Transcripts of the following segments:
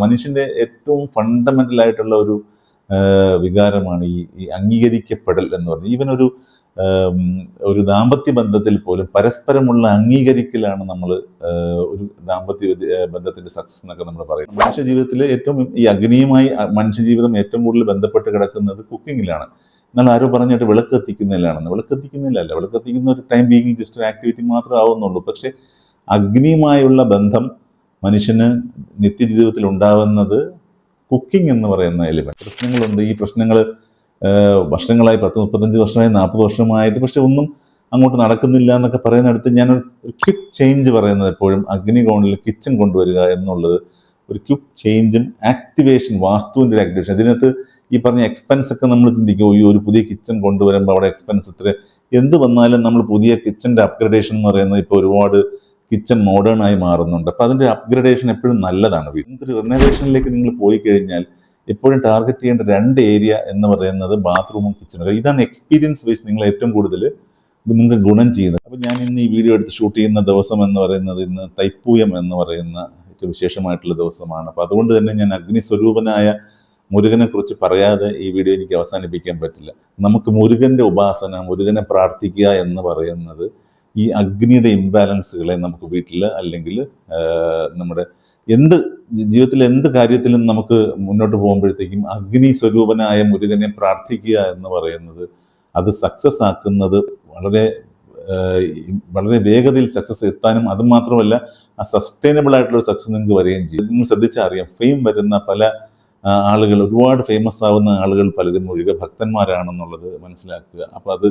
മനുഷ്യന്റെ ഏറ്റവും ഫണ്ടമെന്റൽ ആയിട്ടുള്ള ഒരു വികാരമാണ് ഈ അംഗീകരിക്കപ്പെടൽ എന്ന് പറയുന്നത്. ഈവൻ ഒരു ദാമ്പത്യ ബന്ധത്തിൽ പോലും പരസ്പരമുള്ള അംഗീകരിക്കലാണ് നമ്മൾ ഒരു ദാമ്പത്യ ബന്ധത്തിന്റെ സക്സസ് എന്നൊക്കെ നമ്മൾ പറയുന്നത്. മനുഷ്യ ജീവിതത്തിൽ ഏറ്റവും ഈ അഗ്നിയുമായി മനുഷ്യജീവിതം ഏറ്റവും കൂടുതൽ ബന്ധപ്പെട്ട് കിടക്കുന്നത് കുക്കിങ്ങിലാണ്. എന്നാൽ ആരോ പറഞ്ഞിട്ട് വിളക്ക് കത്തിക്കുന്നതിലാണെന്ന്. വിളക്ക് കത്തിക്കുന്ന ഒരു ടൈം ബീയിങ് ജസ്റ്റ് ഒരു ആക്ടിവിറ്റി മാത്രമേ ആവുന്നുള്ളൂ. പക്ഷെ അഗ്നിയുമായുള്ള ബന്ധം മനുഷ്യന് നിത്യജീവിതത്തിൽ ഉണ്ടാവുന്നത് കുക്കിംഗ് എന്ന് പറയുന്ന എലിമെന്റ്. പ്രശ്നങ്ങളുണ്ട്. ഈ പ്രശ്നങ്ങൾ വർഷങ്ങളായി 10-35 വർഷമായി 40 വർഷമായിട്ട് പക്ഷെ ഒന്നും അങ്ങോട്ട് നടക്കുന്നില്ല എന്നൊക്കെ പറയുന്നിടത്ത് ഞാനൊരു ക്വിക്ക് ചേഞ്ച് പറയുന്നത് എപ്പോഴും അഗ്നികോണിൽ കിച്ചൺ കൊണ്ടുവരിക എന്നുള്ളത് ഒരു ക്വിക്ക് ചേഞ്ചും ആക്ടിവേഷൻ, വാസ്തുവിൻ്റെ ഒരു ആക്ടിവേഷൻ. ഇതിനകത്ത് ഈ പറഞ്ഞ എക്സ്പെൻസ് ഒക്കെ നമ്മൾ ചിന്തിക്കും, ഈ ഒരു പുതിയ കിച്ചൺ കൊണ്ടുവരുമ്പോൾ അവിടെ എക്സ്പെൻസ് ഇത്ര എന്ത് വന്നാലും നമ്മൾ പുതിയ കിച്ചൻ്റെ അപ്ഗ്രഡേഷൻ എന്ന് പറയുന്നത് ഇപ്പോൾ ഒരുപാട് കിച്ചൺ മോഡേൺ ആയി മാറുന്നുണ്ട്. അപ്പോൾ അതിൻ്റെ അപ്ഗ്രഡേഷൻ എപ്പോഴും നല്ലതാണ്. വീട്ടിൽ റിനോവേഷനിലേക്ക് നിങ്ങൾ പോയി കഴിഞ്ഞാൽ എപ്പോഴും ടാർഗറ്റ് ചെയ്യേണ്ട 2 ഏരിയ എന്ന് പറയുന്നത് ബാത്റൂമും കിച്ചണും. ഇതാണ് എക്സ്പീരിയൻസ് വൈസ് നിങ്ങൾ ഏറ്റവും കൂടുതൽ നിങ്ങൾക്ക് ഗുണം ചെയ്യുന്നത്. അപ്പോൾ ഞാൻ ഇന്ന് ഈ വീഡിയോ എടുത്ത് ഷൂട്ട് ചെയ്യുന്ന ദിവസം എന്ന് പറയുന്നത് ഇന്ന് തൈപ്പൂയം എന്ന് പറയുന്ന ഏറ്റവും വിശേഷമായിട്ടുള്ള ദിവസമാണ്. അപ്പോൾ അതുകൊണ്ട് തന്നെ ഞാൻ അഗ്നിസ്വരൂപനായ മുരുകനെ കുറിച്ച് പറയാതെ ഈ വീഡിയോ എനിക്ക് അവസാനിപ്പിക്കാൻ പറ്റില്ല. നമുക്ക് മുരുകന്റെ ഉപാസന, മുരുകനെ പ്രാർത്ഥിക്കുക എന്ന് പറയുന്നത് ഈ അഗ്നിയുടെ ഇംബാലൻസുകളെ നമുക്ക് വീട്ടിൽ അല്ലെങ്കിൽ നമ്മുടെ ജീവിതത്തിലെ എന്ത് കാര്യത്തിലും നമുക്ക് മുന്നോട്ട് പോകുമ്പോഴത്തേക്കും അഗ്നി സ്വരൂപനായ മുരുകനെ പ്രാർത്ഥിക്കുക എന്ന് പറയുന്നത് അത് സക്സസ് ആക്കുന്നത് വളരെ വേഗതയിൽ സക്സസ് എത്താനും അതുമാത്രമല്ല ആ സസ്റ്റൈനബിൾ ആയിട്ടുള്ള സക്സസ് നിങ്ങൾക്ക് വരികയും ചെയ്യും. നിങ്ങൾ ശ്രദ്ധിച്ചാൽ അറിയാം, ഫെയിം വരുന്ന പല ആളുകൾ, ഒരുപാട് ഫേമസ് ആവുന്ന ആളുകൾ പലരും മുഴുക ഭക്തന്മാരാണെന്നുള്ളത് മനസ്സിലാക്കുക. അപ്പോൾ അത്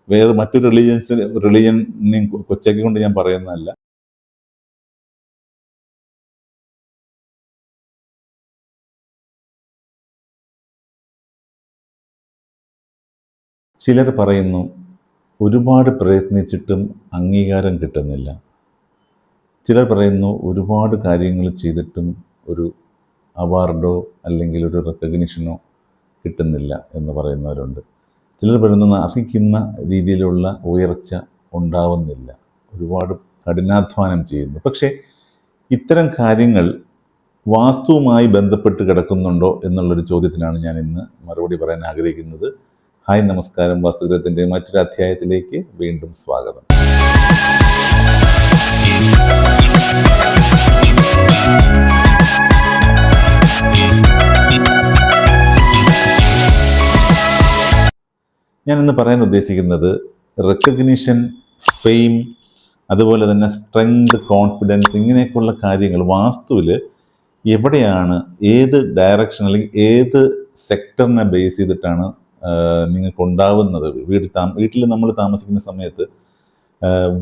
വേറെ മറ്റൊരു റിലീജിയനെയും കൊച്ചാക്കിക്കൊണ്ട് ഞാൻ പറയുന്നതല്ല. ചിലർ പറയുന്നു ഒരുപാട് പ്രയത്നിച്ചിട്ടും അംഗീകാരം കിട്ടുന്നില്ല. ചിലർ പറയുന്നു ഒരുപാട് കാര്യങ്ങൾ ചെയ്തിട്ടും ഒരു അവാർഡോ അല്ലെങ്കിൽ ഒരു റെക്കഗ്നിഷനോ കിട്ടുന്നില്ല എന്ന് പറയുന്നവരുണ്ട്. ചിലർ പറയുന്നത് അർഹിക്കുന്ന രീതിയിലുള്ള ഉയർച്ച ഉണ്ടാവുന്നില്ല, ഒരുപാട് കഠിനാധ്വാനം ചെയ്യുന്നു. പക്ഷേ ഇത്തരം കാര്യങ്ങൾ വാസ്തുവുമായി ബന്ധപ്പെട്ട് കിടക്കുന്നുണ്ടോ എന്നുള്ളൊരു ചോദ്യത്തിനാണ് ഞാൻ ഇന്ന് മറുപടി പറയാൻ ആഗ്രഹിക്കുന്നത്. ഹായ്, നമസ്കാരം. വാസ്തുഗ്രഹത്തിൻ്റെ മറ്റൊരു അധ്യായത്തിലേക്ക് വീണ്ടും സ്വാഗതം. ഞാൻ ഇന്ന് പറയാൻ ഉദ്ദേശിക്കുന്നത് റെക്കഗ്നിഷൻ, ഫെയിം, അതുപോലെ തന്നെ സ്ട്രെങ്ത്, കോൺഫിഡൻസ്, ഇങ്ങനെയൊക്കെയുള്ള കാര്യങ്ങൾ വാസ്തുവിൽ എവിടെയാണ്, ഏത് ഡയറക്ഷൻ അല്ലെങ്കിൽ ഏത് സെക്ടറിനെ ബേസ് ചെയ്തിട്ടാണ് നിങ്ങൾക്ക് ഉണ്ടാവുന്നത്. വീട്ടിൽ നമ്മൾ താമസിക്കുന്ന സമയത്ത്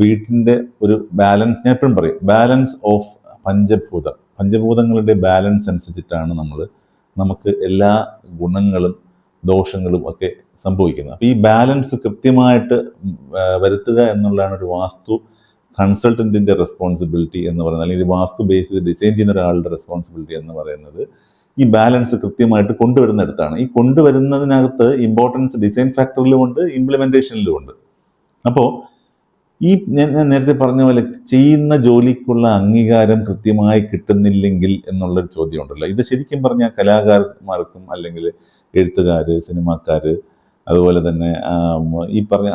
വീട്ടിൻ്റെ ഒരു ബാലൻസ്, ഞാൻ എപ്പോഴും പറയും, ബാലൻസ് ഓഫ് പഞ്ചഭൂതങ്ങളുടെ ബാലൻസ് അനുസരിച്ചിട്ടാണ് നമുക്ക് എല്ലാ ഗുണങ്ങളും ദോഷങ്ങളും ഒക്കെ സംഭവിക്കുന്നത്. അപ്പോൾ ഈ ബാലൻസ് കൃത്യമായിട്ട് വരുത്തുക എന്നുള്ളതാണ് ഒരു വാസ്തു കൺസൾട്ടൻറ്റിൻ്റെ റെസ്പോൺസിബിലിറ്റി എന്ന് പറയുന്നത്, അല്ലെങ്കിൽ വാസ്തു ബേസ് ചെയ്ത് ഡിസൈൻ ചെയ്യുന്ന ഒരാളുടെ റെസ്പോൺസിബിലിറ്റി എന്ന് പറയുന്നത് ഈ ബാലൻസ് കൃത്യമായിട്ട് കൊണ്ടുവരുന്നിടത്താണ്. ഈ കൊണ്ടുവരുന്നതിനകത്ത് ഇമ്പോർട്ടൻസ് ഡിസൈൻ ഫാക്ടറിലും ഉണ്ട്, ഇംപ്ലിമെൻറ്റേഷനിലും ഉണ്ട്. അപ്പോൾ ഈ ഞാൻ നേരത്തെ പറഞ്ഞ പോലെ ചെയ്യുന്ന ജോലിക്കുള്ള അംഗീകാരം കൃത്യമായി കിട്ടുന്നില്ലെങ്കിൽ എന്നുള്ളൊരു ചോദ്യം ഉണ്ടല്ലോ. ഇത് ശരിക്കും പറഞ്ഞാൽ കലാകാരന്മാർക്കും അല്ലെങ്കിൽ എഴുത്തുകാർ, സിനിമാക്കാർ, അതുപോലെ തന്നെ ഈ പറഞ്ഞ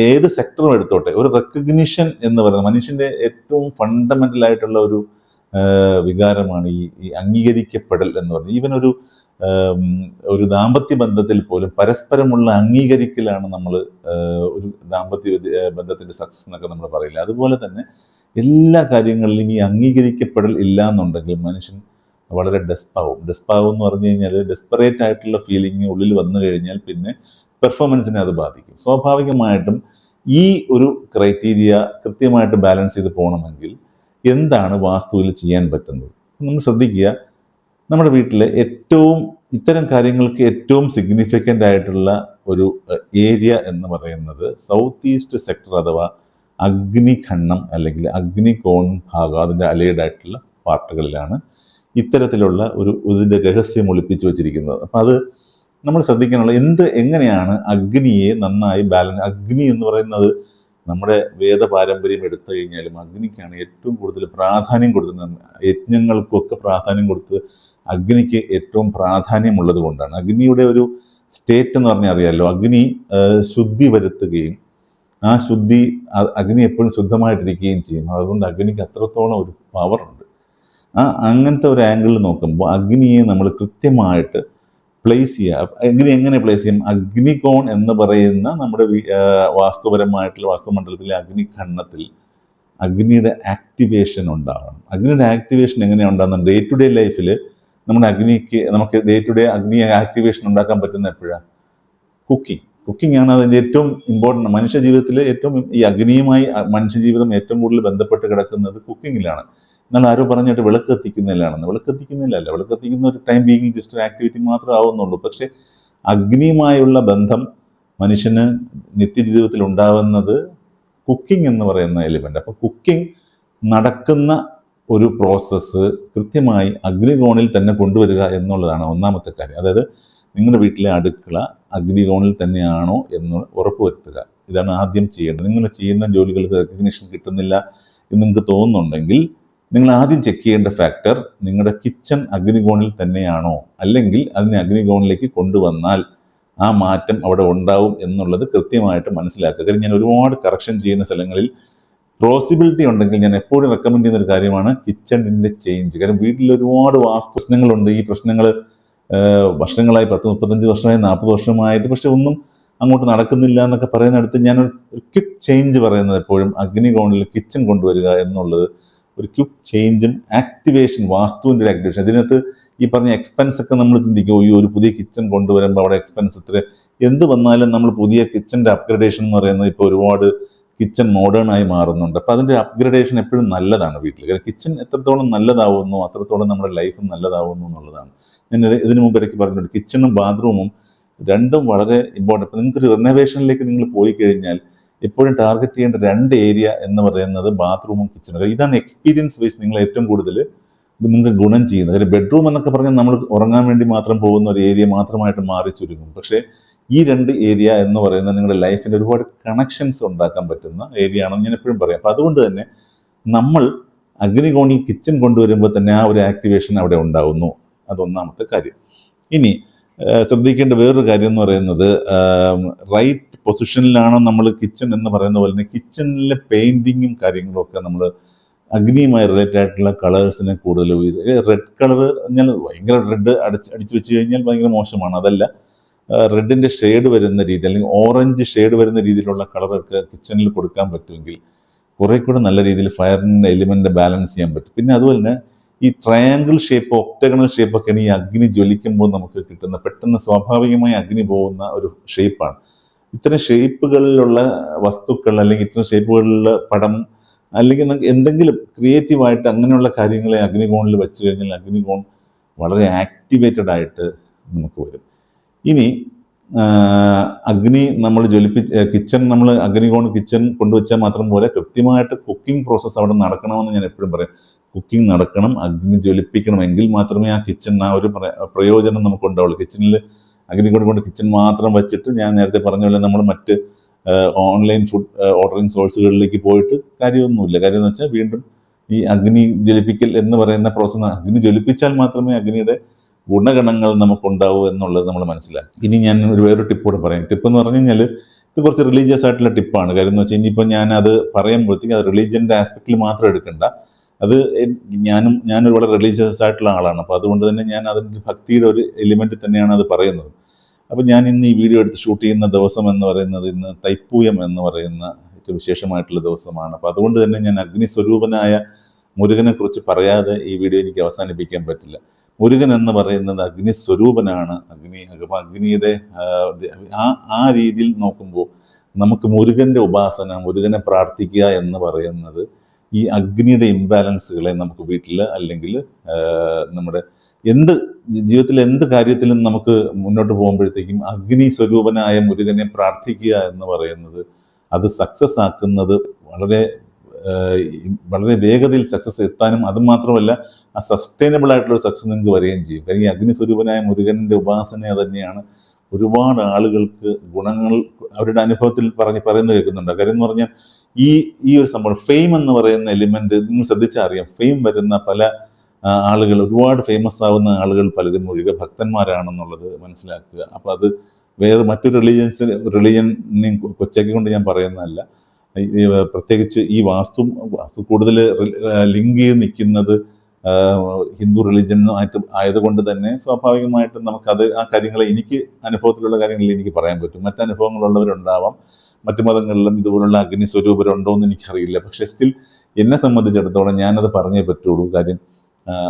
ഏത് സെക്ടറും എടുത്തോട്ടെ, ഒരു റെക്കഗ്നിഷൻ എന്ന് പറയുന്നത് മനുഷ്യൻ്റെ ഏറ്റവും ഫണ്ടമെന്റൽ ആയിട്ടുള്ള ഒരു വികാരമാണ് ഈ അംഗീകരിക്കപ്പെടൽ എന്ന് പറയുന്നത്. ഈവൻ ഒരു ദാമ്പത്യ ബന്ധത്തിൽ പോലും പരസ്പരമുള്ള അംഗീകരിക്കലാണ് നമ്മൾ ഒരു ദാമ്പത്യ ബന്ധത്തിന്റെ സക്സസ് എന്നൊക്കെ നമ്മൾ പറയില്ല. അതുപോലെ തന്നെ എല്ലാ കാര്യങ്ങളിലും ഈ അംഗീകരിക്കപ്പെടൽ ഇല്ല എന്നുണ്ടെങ്കിൽ മനുഷ്യൻ വളരെ ഡെസ്പാവും എന്ന് പറഞ്ഞു കഴിഞ്ഞാൽ ഡെസ്പറേറ്റ് ആയിട്ടുള്ള ഫീലിംഗ് ഉള്ളിൽ വന്നു കഴിഞ്ഞാൽ പിന്നെ പെർഫോമൻസിനെ അത് ബാധിക്കും. സ്വാഭാവികമായിട്ടും ഈ ഒരു ക്രൈറ്റീരിയ കൃത്യമായിട്ട് ബാലൻസ് ചെയ്ത് പോകണമെങ്കിൽ എന്താണ് വാസ്തുവിൽ ചെയ്യാൻ പറ്റുന്നത്? നമ്മൾ ശ്രദ്ധിക്കുക, നമ്മുടെ വീട്ടിലെ ഇത്തരം കാര്യങ്ങൾക്ക് ഏറ്റവും സിഗ്നിഫിക്കൻ്റ് ആയിട്ടുള്ള ഒരു ഏരിയ എന്ന് പറയുന്നത് സൗത്ത് ഈസ്റ്റ് സെക്ടർ അഥവാ അഗ്നിഖണ്ഡം അല്ലെങ്കിൽ അഗ്നികോൺ ഭാഗം, അതിൻ്റെ അലൈഡ് ആയിട്ടുള്ള പാർട്ടുകളിലാണ് ഇത്തരത്തിലുള്ള ഇതിൻ്റെ രഹസ്യം ഒളിപ്പിച്ചു വെച്ചിരിക്കുന്നത്. അപ്പം അത് നമ്മൾ ശ്രദ്ധിക്കാനുള്ള എങ്ങനെയാണ് അഗ്നിയെ നന്നായി അഗ്നി എന്ന് പറയുന്നത് നമ്മുടെ വേദ പാരമ്പര്യം എടുത്തു കഴിഞ്ഞാലും അഗ്നിക്കാണ് ഏറ്റവും കൂടുതൽ പ്രാധാന്യം കൊടുക്കുന്നത്. യജ്ഞങ്ങൾക്കൊക്കെ പ്രാധാന്യം കൊടുത്ത് അഗ്നിക്ക് ഏറ്റവും പ്രാധാന്യമുള്ളത് കൊണ്ടാണ്. അഗ്നിയുടെ ഒരു സ്റ്റേറ്റ് എന്ന് പറഞ്ഞാൽ അറിയാമല്ലോ, അഗ്നി ശുദ്ധി വരുത്തുകയും ആ ശുദ്ധി അഗ്നി എപ്പോഴും ശുദ്ധമായിട്ടിരിക്കുകയും ചെയ്യും. അതുകൊണ്ട് അഗ്നിക്ക് അത്രത്തോളം ഒരു പവറുണ്ട്. അങ്ങനത്തെ ഒരു ആംഗിളിൽ നോക്കുമ്പോൾ അഗ്നിയെ നമ്മൾ കൃത്യമായിട്ട് പ്ലേസ് ചെയ്യുക. എങ്ങനെ പ്ലേസ് ചെയ്യും? അഗ്നികോൺ എന്ന് പറയുന്ന നമ്മുടെ വാസ്തുപരമായിട്ടുള്ള വാസ്തുമണ്ഡലത്തിലെ അഗ്നിഖണ്ഡത്തിൽ അഗ്നിയുടെ ആക്ടിവേഷൻ ഉണ്ടാകണം. അഗ്നിയുടെ ആക്ടിവേഷൻ എങ്ങനെയാണ് ഉണ്ടാകുന്നത്? ഡേ ടു ഡേ ലൈഫിൽ നമുക്ക് ഡേ ടു ഡേ അഗ്നി ആക്ടിവേഷൻ ഉണ്ടാക്കാൻ പറ്റുന്ന എപ്പോഴാണ്? കുക്കിംഗ് ആണ് അതിൻ്റെ ഏറ്റവും ഇമ്പോർട്ടൻ്റ്. മനുഷ്യ ജീവിതത്തിൽ ഏറ്റവും ഈ അഗ്നിയുമായി മനുഷ്യജീവിതം ഏറ്റവും കൂടുതൽ ബന്ധപ്പെട്ട് കിടക്കുന്നത് കുക്കിങ്ങിലാണ്. എന്നാൽ ആരോ പറഞ്ഞിട്ട് വിളക്ക് കത്തിക്കുന്നതിലാണെന്ന്. വിളക്ക് കത്തിക്കുന്ന ഒരു ടൈം ബീയിങ് ജസ്റ്റ് ഒരു ആക്ടിവിറ്റി മാത്രമേ ആവുന്നുള്ളൂ. പക്ഷെ അഗ്നിയുമായുള്ള ബന്ധം മനുഷ്യന് നിത്യജീവിതത്തിൽ ഉണ്ടാവുന്നത് കുക്കിംഗ് എന്ന് പറയുന്ന എലിമെൻ്റ്. അപ്പോൾ കുക്കിംഗ് നടക്കുന്ന ഒരു പ്രോസസ്സ് കൃത്യമായി അഗ്നികോണിൽ തന്നെ കൊണ്ടുവരിക എന്നുള്ളതാണ് ഒന്നാമത്തെ കാര്യം. അതായത് നിങ്ങളുടെ വീട്ടിലെ അടുക്കള അഗ്നികോണിൽ തന്നെയാണോ എന്ന് ഉറപ്പുവരുത്തുക. ഇതാണ് ആദ്യം ചെയ്യേണ്ടത്. നിങ്ങൾ ചെയ്യുന്ന ജോലികൾക്ക് റെക്കഗ്നിഷൻ കിട്ടുന്നില്ല എന്ന് നിങ്ങൾക്ക് തോന്നുന്നുണ്ടെങ്കിൽ നിങ്ങൾ ആദ്യം ചെക്ക് ചെയ്യേണ്ട ഫാക്ടർ നിങ്ങളുടെ കിച്ചൺ അഗ്നികോണിൽ തന്നെയാണോ, അല്ലെങ്കിൽ അതിനെ അഗ്നികോണിലേക്ക് കൊണ്ടുവന്നാൽ ആ മാറ്റം അവിടെ ഉണ്ടാവും എന്നുള്ളത് കൃത്യമായിട്ട് മനസ്സിലാക്കുക. കാര്യം ഞാൻ ഒരുപാട് കറക്ഷൻ ചെയ്യുന്ന സ്ഥലങ്ങളിൽ പോസിബിലിറ്റി ഉണ്ടെങ്കിൽ ഞാൻ എപ്പോഴും റെക്കമെൻഡ് ചെയ്യുന്ന ഒരു കാര്യമാണ് കിച്ചണിൻ്റെ ചേഞ്ച്. കാരണം വീട്ടിൽ ഒരുപാട് വാസ്തു പ്രശ്നങ്ങളുണ്ട്. ഈ പ്രശ്നങ്ങൾ വർഷങ്ങളായി 10-35 വർഷമായി 40 വർഷമായിട്ട് പക്ഷെ ഒന്നും അങ്ങോട്ട് നടക്കുന്നില്ല എന്നൊക്കെ പറയുന്നിടത്ത് ഞാനൊരു ക്വിക്ക് ചേഞ്ച് പറയുന്നത് എപ്പോഴും അഗ്നികോണിൽ കിച്ചൺ കൊണ്ടുവരിക എന്നുള്ളത് ഒരു ക്വിക്ക് ചേഞ്ചും ആക്ടിവേഷൻ, വാസ്തുവിൻ്റെ ഒരു ആക്ടിവേഷൻ. ഇതിനകത്ത് ഈ പറഞ്ഞ എക്സ്പെൻസ് ഒക്കെ നമ്മൾ ചിന്തിക്കും, ഈ ഒരു പുതിയ കിച്ചൺ കൊണ്ടുവരുമ്പോൾ അവിടെ എക്സ്പെൻസ് ഇത്ര എന്ത് വന്നാലും നമ്മൾ പുതിയ കിച്ചൻ്റെ അപ്ഗ്രഡേഷൻ എന്ന് പറയുന്നത് ഇപ്പോൾ ഒരുപാട് കിച്ചൺ മോഡേൺ ആയി മാറുന്നുണ്ട്. അപ്പോൾ അതിൻ്റെ അപ്ഗ്രഡേഷൻ എപ്പോഴും നല്ലതാണ് വീട്ടിൽ. കാരണം കിച്ചൺ എത്രത്തോളം നല്ലതാവുന്നു അത്രത്തോളം നമ്മുടെ ലൈഫും നല്ലതാവുന്നു എന്നുള്ളതാണ്. ഞാൻ ഇതിനു മുമ്പ് ഇടയ്ക്ക് പറഞ്ഞിട്ടുണ്ട്, കിച്ചണും ബാത്റൂമും രണ്ടും വളരെ ഇമ്പോർട്ടൻ്റ്. അപ്പോൾ നിങ്ങൾക്കൊരു റിനോവേഷനിലേക്ക് നിങ്ങൾ പോയി കഴിഞ്ഞാൽ എപ്പോഴും ടാർഗറ്റ് ചെയ്യേണ്ട 2 ഏരിയ എന്ന് പറയുന്നത് ബാത്റൂമും കിച്ചണും. ഇതാണ് എക്സ്പീരിയൻസ് വൈസ് നിങ്ങൾ ഏറ്റവും കൂടുതൽ നിങ്ങൾക്ക് ഗുണം ചെയ്യുന്നത്. കാര്യം ബെഡ്റൂം എന്നൊക്കെ പറഞ്ഞാൽ നമ്മൾ ഉറങ്ങാൻ വേണ്ടി മാത്രം പോകുന്ന ഒരു ഏരിയ മാത്രമായിട്ട് മാറി ചുരുങ്ങും. പക്ഷേ ഈ 2 ഏരിയ എന്ന് പറയുന്നത് നിങ്ങളുടെ ലൈഫിൽ ഒരുപാട് കണക്ഷൻസ് ഉണ്ടാക്കാൻ പറ്റുന്ന ഏരിയ ആണെന്ന് ഞാൻ എപ്പോഴും പറയാം. അപ്പോൾ അതുകൊണ്ട് തന്നെ നമ്മൾ അഗ്നികോണിൽ കിച്ചൺ കൊണ്ടുവരുമ്പോൾ തന്നെ ആ ഒരു ആക്ടിവേഷൻ അവിടെ ഉണ്ടാവുന്നു. അതൊന്നാമത്തെ കാര്യം. ഇനി ശ്രദ്ധിക്കേണ്ട വേറൊരു കാര്യം എന്ന് പറയുന്നത് റൈറ്റ് പൊസിഷനിലാണ് നമ്മൾ കിച്ചൺ എന്ന് പറയുന്ന പോലെ തന്നെ കിച്ചണിലെ പെയിൻറ്റിങ്ങും കാര്യങ്ങളും ഒക്കെ നമ്മൾ അഗ്നിയുമായി റിലേറ്റഡ് ആയിട്ടുള്ള കളേഴ്സിനെ കൂടുതൽ യൂസ്. റെഡ് കളർ ഞാൻ ഭയങ്കര റെഡ് അടിച്ചു വെച്ച് കഴിഞ്ഞാൽ ഭയങ്കര മോശമാണ്. അതല്ല, റെഡിൻ്റെ ഷെയ്ഡ് വരുന്ന രീതി അല്ലെങ്കിൽ ഓറഞ്ച് ഷെയ്ഡ് വരുന്ന രീതിയിലുള്ള കളറൊക്കെ കിച്ചണിൽ കൊടുക്കാൻ പറ്റുമെങ്കിൽ കുറേ കൂടെ നല്ല രീതിയിൽ ഫയറിൻ്റെ എലിമെൻ്റ് ബാലൻസ് ചെയ്യാൻ പറ്റും. പിന്നെ അതുപോലെ തന്നെ ഈ ട്രയാങ്കിൾ ഷേപ്പ്, ഒക്ടഗണൽ ഷേപ്പൊക്കെയാണ് ഈ അഗ്നി ജ്വലിക്കുമ്പോൾ നമുക്ക് കിട്ടുന്ന പെട്ടെന്ന് സ്വാഭാവികമായി അഗ്നി പോകുന്ന ഒരു ഷേപ്പാണ്. ഇത്തരം ഷേപ്പുകളിലുള്ള വസ്തുക്കൾ അല്ലെങ്കിൽ ഇത്തരം ഷേപ്പുകളിലുള്ള പടം അല്ലെങ്കിൽ എന്തെങ്കിലും ക്രിയേറ്റീവായിട്ട് അങ്ങനെയുള്ള കാര്യങ്ങളെ അഗ്നികോണിൽ വെച്ച് കഴിഞ്ഞാൽ അഗ്നികോൺ വളരെ ആക്ടിവേറ്റഡ് ആയിട്ട് നമുക്ക് വരും. ഇനി അഗ്നി നമ്മൾ കിച്ചൺ നമ്മൾ അഗ്നികോൺ കിച്ചൺ കൊണ്ടുവച്ചാൽ മാത്രം പോലെ കൃത്യമായിട്ട് കുക്കിംഗ് പ്രോസസ്സ് അവിടെ നടക്കണമെന്ന് ഞാൻ എപ്പോഴും പറയും. കുക്കിംഗ് നടക്കണം, അഗ്നി ജ്വലിപ്പിക്കണമെങ്കിൽ മാത്രമേ ആ കിച്ചൺ ആ ഒരു പ്രയോജനം നമുക്ക് ഉണ്ടാവുള്ളൂ. കിച്ചണിൽ അഗ്നികോൺ കൊണ്ട് കിച്ചൺ മാത്രം വെച്ചിട്ട് ഞാൻ നേരത്തെ പറഞ്ഞ പോലെ നമ്മൾ മറ്റ് ഓൺലൈൻ ഫുഡ് ഓർഡറിങ് സോഴ്സുകളിലേക്ക് പോയിട്ട് കാര്യമൊന്നുമില്ല. കാര്യം എന്ന് വെച്ചാൽ വീണ്ടും ഈ അഗ്നി ജ്വലിപ്പിക്കൽ എന്ന് പറയുന്ന പ്രോസസ്സ്, അഗ്നി ജ്വലിപ്പിച്ചാൽ മാത്രമേ അഗ്നിയുടെ ഗുണഗണങ്ങൾ നമുക്കുണ്ടാവൂ എന്നുള്ളത് നമ്മൾ മനസ്സിലാക്കും. ഇനി ഞാൻ വേറൊരു ടിപ്പ് കൂടെ പറയാം. ടിപ്പ് എന്ന് പറഞ്ഞു കഴിഞ്ഞാൽ ഇത് കുറച്ച് റിലീജിയസ് ആയിട്ടുള്ള ടിപ്പാണ്. കാര്യം എന്ന് വെച്ചാൽ ഇനിയിപ്പോൾ ഞാനത് പറയുമ്പോഴത്തേക്കും അത് റിലീജിയൻ്റെ ആസ്പെക്റ്റിൽ മാത്രം എടുക്കണ്ട. അത് ഞാനൊരു വളരെ റിലീജിയസ് ആയിട്ടുള്ള ആളാണ്. അപ്പോൾ അതുകൊണ്ട് തന്നെ ഞാൻ അതിൻ്റെ ഭക്തിയുടെ ഒരു എലിമെൻ്റ് തന്നെയാണ് അത് പറയുന്നത്. അപ്പോൾ ഞാൻ ഇന്ന് ഈ വീഡിയോ എടുത്ത് ഷൂട്ട് ചെയ്യുന്ന ദിവസം എന്ന് പറയുന്നത് ഇന്ന് തൈപ്പൂയം എന്ന് പറയുന്ന ഏറ്റവും വിശേഷമായിട്ടുള്ള ദിവസമാണ്. അപ്പോൾ അതുകൊണ്ട് തന്നെ ഞാൻ അഗ്നിസ്വരൂപനായ മുരുകനെ കുറിച്ച് പറയാതെ ഈ വീഡിയോ എനിക്ക് അവസാനിപ്പിക്കാൻ പറ്റില്ല. മുരുകൻ എന്ന് പറയുന്നത് അഗ്നിസ്വരൂപനാണ്. അഗ്നിയുടെ ആ രീതിയിൽ നോക്കുമ്പോൾ നമുക്ക് മുരുകൻ്റെ ഉപാസന, മുരുകനെ പ്രാർത്ഥിക്കുക എന്ന് പറയുന്നത് ഈ അഗ്നിയുടെ ഇംബാലൻസുകളെ നമുക്ക് വീട്ടിൽ അല്ലെങ്കിൽ നമ്മുടെ ജീവിതത്തിലെ എന്ത് കാര്യത്തിലും നമുക്ക് മുന്നോട്ട് പോകുമ്പോഴത്തേക്കും അഗ്നി സ്വരൂപനായ മുരുകനെ പ്രാർത്ഥിക്കുക എന്ന് പറയുന്നത് അത് സക്സസ് ആക്കുന്നത് വളരെ വേഗതയിൽ സക്സസ് എത്താനും അതുമാത്രമല്ല ആ സസ്റ്റൈനബിൾ ആയിട്ടുള്ള സക്സസ് നിങ്ങൾക്ക് വരികയും ചെയ്യും. കാര്യം ഈ അഗ്നി സ്വരൂപനായ മുരുകൻ്റെ ഉപാസന തന്നെയാണ് ഒരുപാട് ആളുകൾക്ക് ഗുണങ്ങൾ അവരുടെ അനുഭവത്തിൽ പറയുന്നത് കേൾക്കുന്നുണ്ട്. കാര്യം എന്ന് പറഞ്ഞാൽ ഈ ഈ ഒരു സംഭവം ഫെയിം എന്ന് പറയുന്ന എലിമെന്റ് നിങ്ങൾ ശ്രദ്ധിച്ചാൽ അറിയാം. ഫെയിം വരുന്ന പല ആളുകൾ, ഒരുപാട് ഫേമസ് ആവുന്ന ആളുകൾ പലരും ഒഴികെ ഭക്തന്മാരാണെന്നുള്ളത് മനസ്സിലാക്കുക. അപ്പോൾ അത് വേറെ മറ്റു റിലീജിയനെയും കൊച്ചാക്കിക്കൊണ്ട് ഞാൻ പറയുന്നതല്ല. പ്രത്യേകിച്ച് ഈ വാസ്തു കൂടുതൽ ലിങ്ക് ചെയ്ത് നിൽക്കുന്നത് ഹിന്ദു റിലീജിയനുമായിട്ട് ആയതുകൊണ്ട് തന്നെ സ്വാഭാവികമായിട്ടും നമുക്കത് ആ കാര്യങ്ങളെ അനുഭവത്തിലുള്ള കാര്യങ്ങളിൽ എനിക്ക് പറയാൻ പറ്റും. മറ്റനുഭവങ്ങളുള്ളവരുണ്ടാവാം, മറ്റു മതങ്ങളിലും ഇതുപോലുള്ള അഗ്നി സ്വരൂപരുണ്ടോ എന്ന് എനിക്കറിയില്ല. പക്ഷെ സ്റ്റിൽ എന്നെ സംബന്ധിച്ചിടത്തോളം ഞാനത് പറഞ്ഞേ പറ്റുള്ളൂ. കാര്യം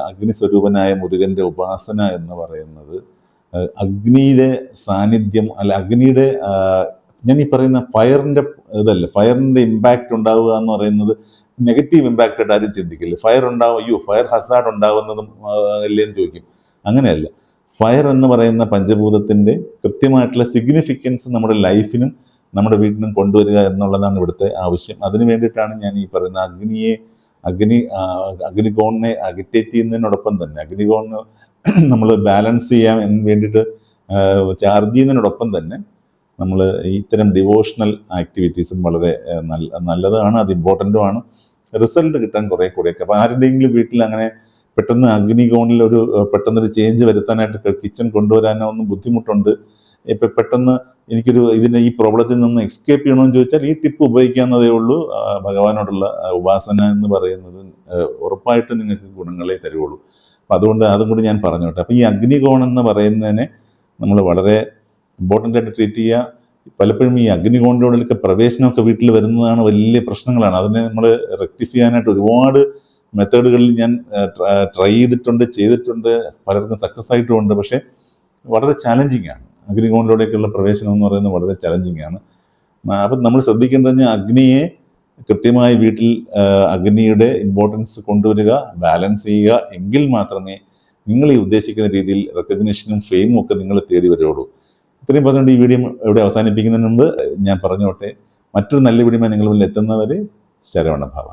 അഗ്നി സ്വരൂപനായ മുരുകന്റെ ഉപാസന എന്ന് പറയുന്നത് അഗ്നിയുടെ സാന്നിധ്യം, അല്ല അഗ്നിയുടെ ഞാൻ ഈ പറയുന്ന ഫയറിന്റെ ഇതല്ല, ഫയറിന്റെ ഇമ്പാക്റ്റ് ഉണ്ടാവുക എന്ന് പറയുന്നത് നെഗറ്റീവ് ഇമ്പാക്റ്റ് ആയിട്ട് ആരും ചിന്തിക്കില്ല. ഫയർ ഉണ്ടാവും, അയ്യോ ഫയർ ഹസാർഡ് ഉണ്ടാവുന്നതും അല്ലേന്ന് ചോദിക്കും. അങ്ങനെയല്ല. ഫയർ എന്ന് പറയുന്ന പഞ്ചഭൂതത്തിന്റെ കൃത്യമായിട്ടുള്ള സിഗ്നിഫിക്കൻസ് നമ്മുടെ ലൈഫിനും നമ്മുടെ വീട്ടിനും കൊണ്ടുവരിക എന്നുള്ളതാണ് ഇവിടുത്തെ ആവശ്യം. അതിനു വേണ്ടിയിട്ടാണ് ഞാൻ ഈ പറയുന്ന അഗ്നികോണിനെ അഗിറ്റേറ്റ് ചെയ്യുന്നതിനോടൊപ്പം തന്നെ അഗ്നികോണിന് നമ്മൾ ബാലൻസ് ചെയ്യാൻ വേണ്ടിയിട്ട് ചാർജ് ചെയ്യുന്നതിനോടൊപ്പം തന്നെ നമ്മൾ ഇത്തരം ഡിവോഷണൽ ആക്ടിവിറ്റീസും വളരെ നല്ലതാണ്, അത് ഇമ്പോർട്ടൻറ്റുമാണ്. റിസൾട്ട് കിട്ടാൻ കുറേ കൂടെയൊക്കെ. അപ്പോൾ ആരുടെയെങ്കിലും വീട്ടിൽ അങ്ങനെ പെട്ടെന്ന് അഗ്നികോണിൽ പെട്ടെന്നൊരു ചേഞ്ച് വരുത്താനായിട്ട് കിച്ചൺ കൊണ്ടുവരാനോ ഒന്നും ബുദ്ധിമുട്ടുണ്ട്. ഇപ്പം പെട്ടെന്ന് ഈ പ്രോബ്ലത്തിൽ നിന്ന് എസ്കേപ്പ് ചെയ്യണമെന്ന് ചോദിച്ചാൽ ഈ ടിപ്പ് ഉപയോഗിക്കാവുന്നതേ ഉള്ളൂ. ഭഗവാനോടുള്ള ഉപാസന എന്ന് പറയുന്നത് ഉറപ്പായിട്ടും നിങ്ങൾക്ക് ഗുണങ്ങളെ തരുള്ളൂ. അപ്പം അതും കൂടി ഞാൻ പറഞ്ഞോട്ടെ. അപ്പം ഈ അഗ്നികോൺ എന്ന് പറയുന്നതിനെ നമ്മൾ വളരെ ഇമ്പോർട്ടൻ്റ് ആയിട്ട് ട്രീറ്റ് ചെയ്യുക. പലപ്പോഴും ഈ അഗ്നികോണിലൊക്കെ പ്രവേശനമൊക്കെ വീട്ടിൽ വരുന്നതാണ് വലിയ പ്രശ്നങ്ങളാണ്. അതിനെ നമ്മൾ റെക്ടിഫൈ ചെയ്യാനായിട്ട് ഒരുപാട് മെത്തേഡുകളിൽ ഞാൻ ട്രൈ ചെയ്തിട്ടുണ്ട്, പലർക്കും സക്സസ് ആയിട്ടുമുണ്ട്. പക്ഷേ വളരെ ചാലഞ്ചിങ് ആണ്. അഗ്നികോണിലൂടെയൊക്കെയുള്ള പ്രവേശനം എന്ന് പറയുന്നത് വളരെ ചലഞ്ചിങ് ആണ്. അപ്പം നമ്മൾ ശ്രദ്ധിക്കേണ്ടത് അഗ്നിയെ കൃത്യമായി വീട്ടിൽ അഗ്നിയുടെ ഇമ്പോർട്ടൻസ് കൊണ്ടുവരിക, ബാലൻസ് ചെയ്യുക. എങ്കിൽ മാത്രമേ നിങ്ങൾ ഈ ഉദ്ദേശിക്കുന്ന രീതിയിൽ റെക്കഗ്നിഷനും ഫെയിമും ഒക്കെ നിങ്ങൾ തേടി വരുള്ളൂ. ഇത്രയും പറഞ്ഞുകൊണ്ട് ഈ വീഡിയോ ഇവിടെ അവസാനിപ്പിക്കുന്നതിന് മുമ്പ് ഞാൻ പറഞ്ഞോട്ടെ, മറ്റൊരു നല്ല വീഡിയോ നിങ്ങൾ മുന്നിൽ എത്തുന്നവരെ ശരവണ ഭവ.